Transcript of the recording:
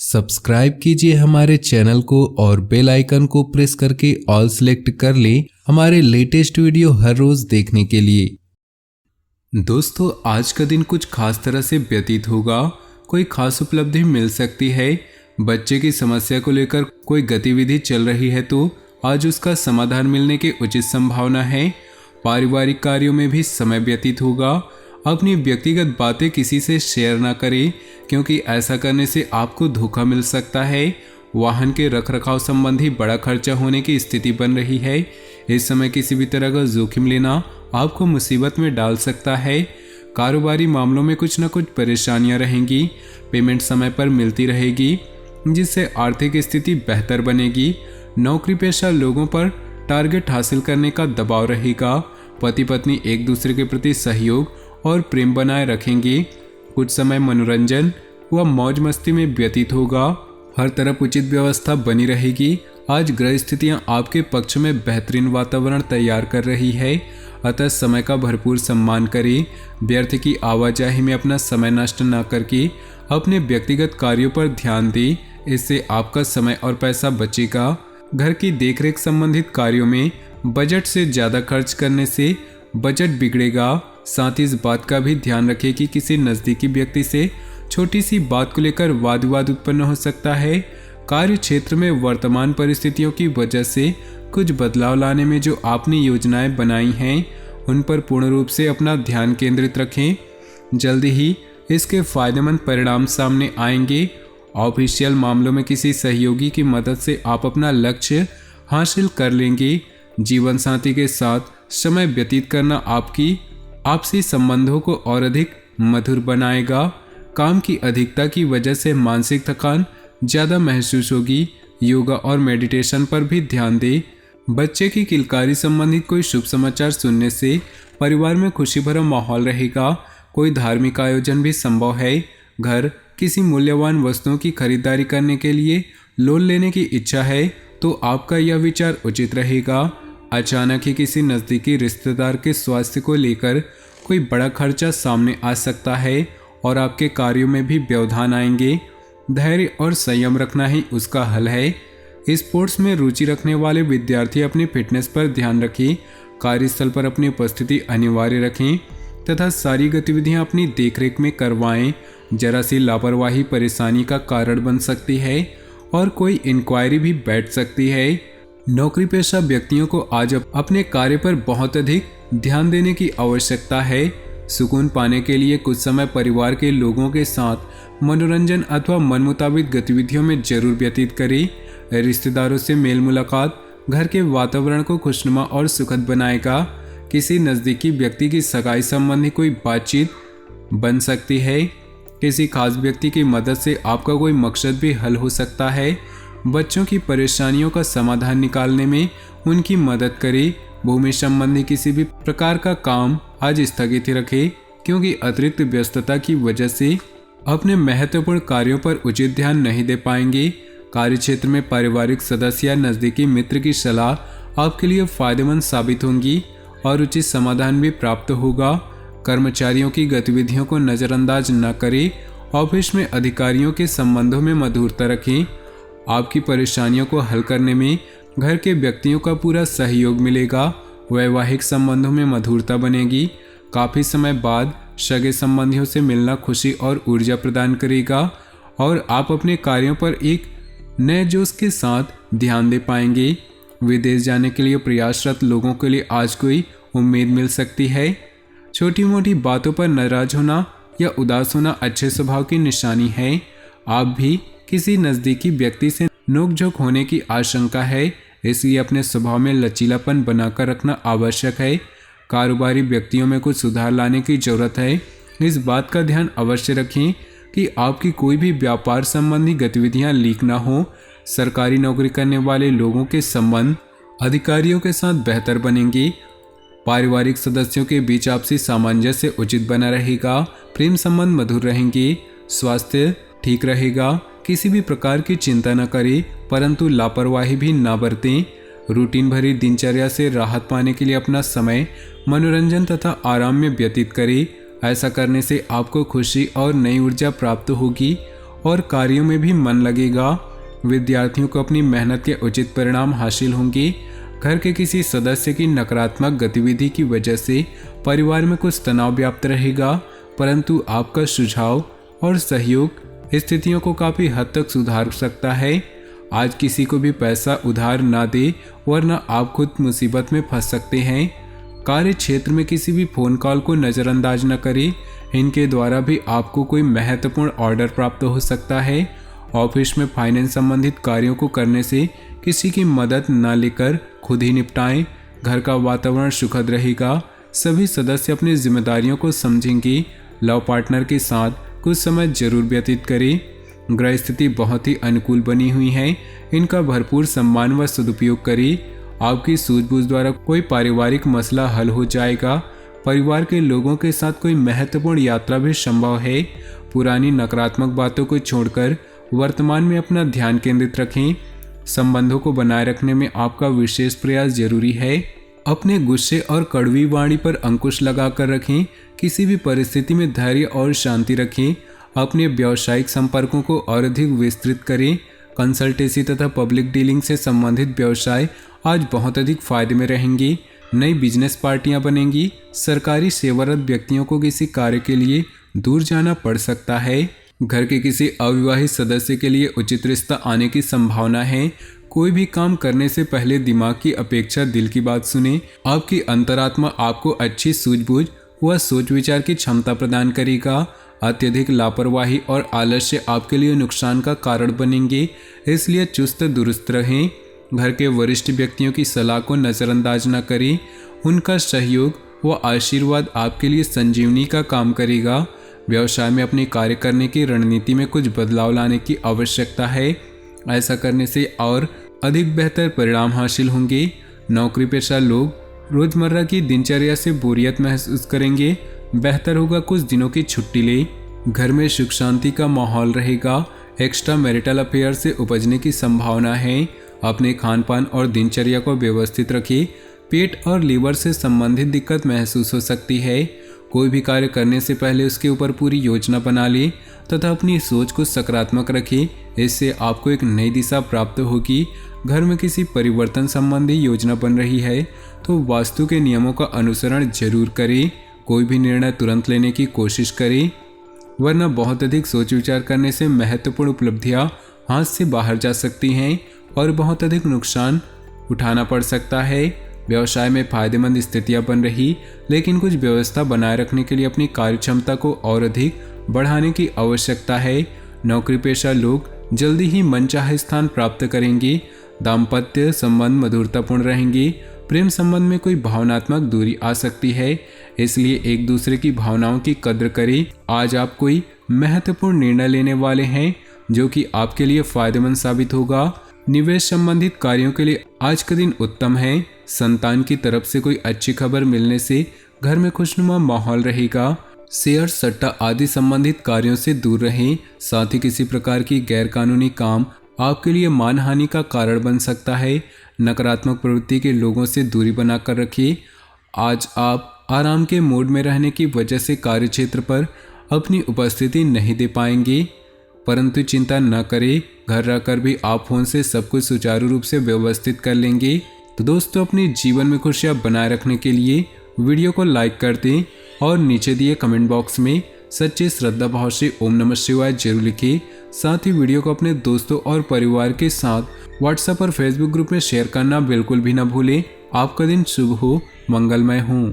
Subscribe कीजिए हमारे channel को और बेल आइकन को प्रेस करके ऑल सेलेक्ट कर लें हमारे लेटेस्ट वीडियो हर रोज देखने के लिए। दोस्तों, आज का दिन कुछ खास तरह से व्यतीत होगा। कोई खास उपलब्धि मिल सकती है। बच्चे की समस्या को लेकर कोई गतिविधि चल रही है तो आज उसका समाधान मिलने की उचित संभावना है। पारिवारिक कार्यों में भी समय व्यतीत होगा। अपनी व्यक्तिगत बातें किसी से शेयर ना करें, क्योंकि ऐसा करने से आपको धोखा मिल सकता है। वाहन के रखरखाव संबंधी बड़ा खर्चा होने की स्थिति बन रही है। इस समय किसी भी तरह का जोखिम लेना आपको मुसीबत में डाल सकता है। कारोबारी मामलों में कुछ न कुछ परेशानियां रहेंगी। पेमेंट समय पर मिलती रहेगी, जिससे आर्थिक स्थिति बेहतर बनेगी। नौकरी पेशा लोगों पर टारगेट हासिल करने का दबाव रहेगा। पति पत्नी एक दूसरे के प्रति सहयोग और प्रेम बनाए रखेंगे। कुछ समय मनोरंजन व मौज मस्ती में व्यतीत होगा। हर तरफ उचित व्यवस्था बनी रहेगी। आज ग्रह स्थितियां आपके पक्ष में बेहतरीन वातावरण तैयार कर रही है, अतः समय का भरपूर सम्मान करें। व्यर्थ की आवाजाही में अपना समय नष्ट न करके अपने व्यक्तिगत कार्यों पर ध्यान दें। इससे आपका समय और पैसा बचेगा। घर की देखरेख संबंधित कार्यों में बजट से ज़्यादा खर्च करने से बजट बिगड़ेगा। साथ ही इस बात का भी ध्यान रखें कि किसी नज़दीकी व्यक्ति से छोटी सी बात को लेकर वाद विवाद उत्पन्न हो सकता है। कार्य क्षेत्र में वर्तमान परिस्थितियों की वजह से कुछ बदलाव लाने में जो आपने योजनाएं बनाई हैं उन पर पूर्ण रूप से अपना ध्यान केंद्रित रखें। जल्दी ही इसके फायदेमंद परिणाम सामने आएंगे। ऑफिशियल मामलों में किसी सहयोगी की मदद से आप अपना लक्ष्य हासिल कर लेंगे। जीवन साथी के साथ समय व्यतीत करना आपकी आपसी संबंधों को और अधिक मधुर बनाएगा। काम की अधिकता की वजह से मानसिक थकान ज़्यादा महसूस होगी। योगा और मेडिटेशन पर भी ध्यान दें। बच्चे की किलकारी संबंधित कोई शुभ समाचार सुनने से परिवार में खुशी भरा माहौल रहेगा। कोई धार्मिक आयोजन भी संभव है। घर किसी मूल्यवान वस्तुओं की खरीदारी करने के लिए लोन लेने की इच्छा है तो आपका यह विचार उचित रहेगा। अचानक ही किसी नज़दीकी रिश्तेदार के स्वास्थ्य को लेकर कोई बड़ा खर्चा सामने आ सकता है और आपके कार्यों में भी व्यवधान आएंगे। धैर्य और संयम रखना ही उसका हल है। स्पोर्ट्स में रुचि रखने वाले विद्यार्थी अपनी फिटनेस पर ध्यान रखें। कार्यस्थल पर अपनी उपस्थिति अनिवार्य रखें तथा सारी गतिविधियां अपनी देखरेख में करवाएं। जरा सी लापरवाही परेशानी का कारण बन सकती है और कोई इंक्वायरी भी बैठ सकती है। नौकरी पेशा व्यक्तियों को आज अपने कार्य पर बहुत अधिक ध्यान देने की आवश्यकता है। सुकून पाने के लिए कुछ समय परिवार के लोगों के साथ मनोरंजन अथवा मन मुताबिक गतिविधियों में जरूर व्यतीत करें। रिश्तेदारों से मेल मुलाकात घर के वातावरण को खुशनुमा और सुखद बनाएगा। किसी नज़दीकी व्यक्ति की सगाई संबंधी कोई बातचीत बन सकती है। किसी खास व्यक्ति की मदद से आपका कोई मकसद भी हल हो सकता है। बच्चों की परेशानियों का समाधान निकालने में उनकी मदद करें। भूमि संबंधी किसी भी प्रकार का काम आज स्थगित रखें, क्योंकि अतिरिक्त व्यस्तता की वजह से अपने महत्वपूर्ण कार्यों पर उचित ध्यान नहीं दे पाएंगे। कार्यक्षेत्र में पारिवारिक सदस्य या नज़दीकी मित्र की सलाह आपके लिए फायदेमंद साबित होंगी और उचित समाधान भी प्राप्त होगा। कर्मचारियों की गतिविधियों को नज़रअंदाज न करें। ऑफिस में अधिकारियों के संबंधों में मधुरता रखें। आपकी परेशानियों को हल करने में घर के व्यक्तियों का पूरा सहयोग मिलेगा। वैवाहिक संबंधों में मधुरता बनेगी। काफ़ी समय बाद सगे संबंधियों से मिलना खुशी और ऊर्जा प्रदान करेगा और आप अपने कार्यों पर एक नए जोश के साथ ध्यान दे पाएंगे। विदेश जाने के लिए प्रयासरत लोगों के लिए आज कोई उम्मीद मिल सकती है। छोटी मोटी बातों पर नाराज होना या उदास होना अच्छे स्वभाव की निशानी है। आप भी किसी नज़दीकी व्यक्ति से नोकझोंक होने की आशंका है, इसलिए अपने स्वभाव में लचीलापन बनाकर रखना आवश्यक है। कारोबारी व्यक्तियों में कुछ सुधार लाने की जरूरत है। इस बात का ध्यान अवश्य रखें कि आपकी कोई भी व्यापार संबंधी गतिविधियां लीक ना हो। सरकारी नौकरी करने वाले लोगों के संबंध अधिकारियों के साथ बेहतर बनेंगे। पारिवारिक सदस्यों के बीच आपसी सामंजस्य उचित बना रहेगा। प्रेम संबंध मधुर रहेंगे। स्वास्थ्य ठीक रहेगा। किसी भी प्रकार की चिंता न करें, परंतु लापरवाही भी ना बरतें। रूटीन भरी दिनचर्या से राहत पाने के लिए अपना समय मनोरंजन तथा आराम में व्यतीत करें। ऐसा करने से आपको खुशी और नई ऊर्जा प्राप्त होगी और कार्यों में भी मन लगेगा। विद्यार्थियों को अपनी मेहनत के उचित परिणाम हासिल होंगे। घर के किसी सदस्य की नकारात्मक गतिविधि की वजह से परिवार में कुछ तनाव व्याप्त रहेगा, परंतु आपका सुझाव और सहयोग स्थितियों को काफी हद तक सुधार सकता है। आज किसी को भी पैसा उधार ना दे, वरना आप खुद मुसीबत में फंस सकते हैं। कार्य क्षेत्र में किसी भी फोन कॉल को नज़रअंदाज न करें, इनके द्वारा भी आपको कोई महत्वपूर्ण ऑर्डर प्राप्त हो सकता है। ऑफिस में फाइनेंस संबंधित कार्यों को करने से किसी की मदद न लेकर खुद ही निपटाएं। घर का वातावरण सुखद रहेगा, सभी सदस्य अपनी जिम्मेदारियों को समझेंगे। लव पार्टनर के साथ कुछ समय जरूर व्यतीत करें। ग्रह स्थिति बहुत ही अनुकूल बनी हुई है, इनका भरपूर सम्मान व सदुपयोग करें। आपकी सूझबूझ द्वारा कोई पारिवारिक मसला हल हो जाएगा। परिवार के लोगों के साथ कोई महत्वपूर्ण यात्रा भी संभव है। पुरानी नकारात्मक बातों को छोड़कर वर्तमान में अपना ध्यान केंद्रित रखें। संबंधों को बनाए रखने में आपका विशेष प्रयास जरूरी है। अपने गुस्से और कड़वी वाणी पर अंकुश लगाकर रखें। किसी भी परिस्थिति में धैर्य और शांति रखें। अपने व्यावसायिक संपर्कों को और अधिक विस्तृत करें। कंसल्टेंसी तथा पब्लिक डीलिंग से संबंधित व्यवसाय आज बहुत अधिक फायदे में रहेंगे। नई बिजनेस पार्टियां बनेंगी। सरकारी सेवारत व्यक्तियों को किसी कार्य के लिए दूर जाना पड़ सकता है। घर के किसी अविवाहित सदस्य के लिए उचित रिश्ता आने की संभावना है। कोई भी काम करने से पहले दिमाग की अपेक्षा दिल की बात सुने। आपकी अंतरात्मा आपको अच्छी सूझबूझ व सोच विचार की क्षमता प्रदान करेगा। अत्यधिक लापरवाही और आलस्य आपके लिए नुकसान का कारण बनेंगे, इसलिए चुस्त दुरुस्त रहें। घर के वरिष्ठ व्यक्तियों की सलाह को नज़रअंदाज न करें। उनका सहयोग व आशीर्वाद आपके लिए संजीवनी का काम करेगा। व्यवसाय में अपने कार्य करने की रणनीति में कुछ बदलाव लाने की आवश्यकता है। ऐसा करने से और अधिक बेहतर परिणाम हासिल होंगे। नौकरी पेशा लोग रोजमर्रा की दिनचर्या से बोरियत महसूस करेंगे। बेहतर होगा कुछ दिनों की छुट्टी लें। घर में सुख शांति का माहौल रहेगा। एक्स्ट्रा मैरिटल अफेयर से उपजने की संभावना है। अपने खान पान और दिनचर्या को व्यवस्थित रखें। पेट और लीवर से संबंधित दिक्कत महसूस हो सकती है। कोई भी कार्य करने से पहले उसके ऊपर पूरी योजना बना लें तथा अपनी सोच को सकारात्मक रखें। इससे आपको एक नई दिशा प्राप्त होगी। घर में किसी परिवर्तन संबंधी योजना बन रही है तो वास्तु के नियमों का अनुसरण जरूर करें। कोई भी निर्णय तुरंत लेने की कोशिश करें, वरना बहुत अधिक सोच विचार करने से महत्वपूर्ण उपलब्धियां हाथ से बाहर जा सकती हैं और बहुत अधिक नुकसान उठाना पड़ सकता है। व्यवसाय में फायदेमंद स्थितियां बन रही, लेकिन कुछ व्यवस्था बनाए रखने के लिए अपनी कार्य क्षमता को और अधिक बढ़ाने की आवश्यकता है। नौकरी पेशा लोग जल्दी ही मनचाहे स्थान प्राप्त करेंगे। दाम्पत्य संबंध मधुरतापूर्ण रहेंगे। प्रेम संबंध में कोई भावनात्मक दूरी आ सकती है, इसलिए एक दूसरे की भावनाओं की कद्र करें। आज आप कोई महत्वपूर्ण निर्णय लेने वाले हैं जो कि आपके लिए फायदेमंद साबित होगा। निवेश संबंधित कार्यों के लिए आज का दिन उत्तम है। संतान की तरफ से कोई अच्छी खबर मिलने से घर में खुशनुमा माहौल रहेगा। शेयर सट्टा आदि संबंधित कार्यों से दूर रहें। साथ ही किसी प्रकार की गैरकानूनी काम आपके लिए मानहानि का कारण बन सकता है। नकारात्मक प्रवृत्ति के लोगों से दूरी बनाकर रखिए। आज आप आराम के मूड में रहने की वजह से कार्यक्षेत्र पर अपनी उपस्थिति नहीं दे पाएंगे, परंतु चिंता न करें, घर रहकर भी आप फोन से सब कुछ सुचारू रूप से व्यवस्थित कर लेंगे। तो दोस्तों, अपने जीवन में खुशियां बनाए रखने के लिए वीडियो को लाइक कर दें और नीचे दिए कमेंट बॉक्स में सच्चे श्रद्धा भाव से ओम नमः शिवाय जरूर लिखें। साथ ही वीडियो को अपने दोस्तों और परिवार के साथ व्हाट्सएप और फेसबुक ग्रुप में शेयर करना बिल्कुल भी न भूलें। आपका दिन शुभ हो, मंगलमय हो।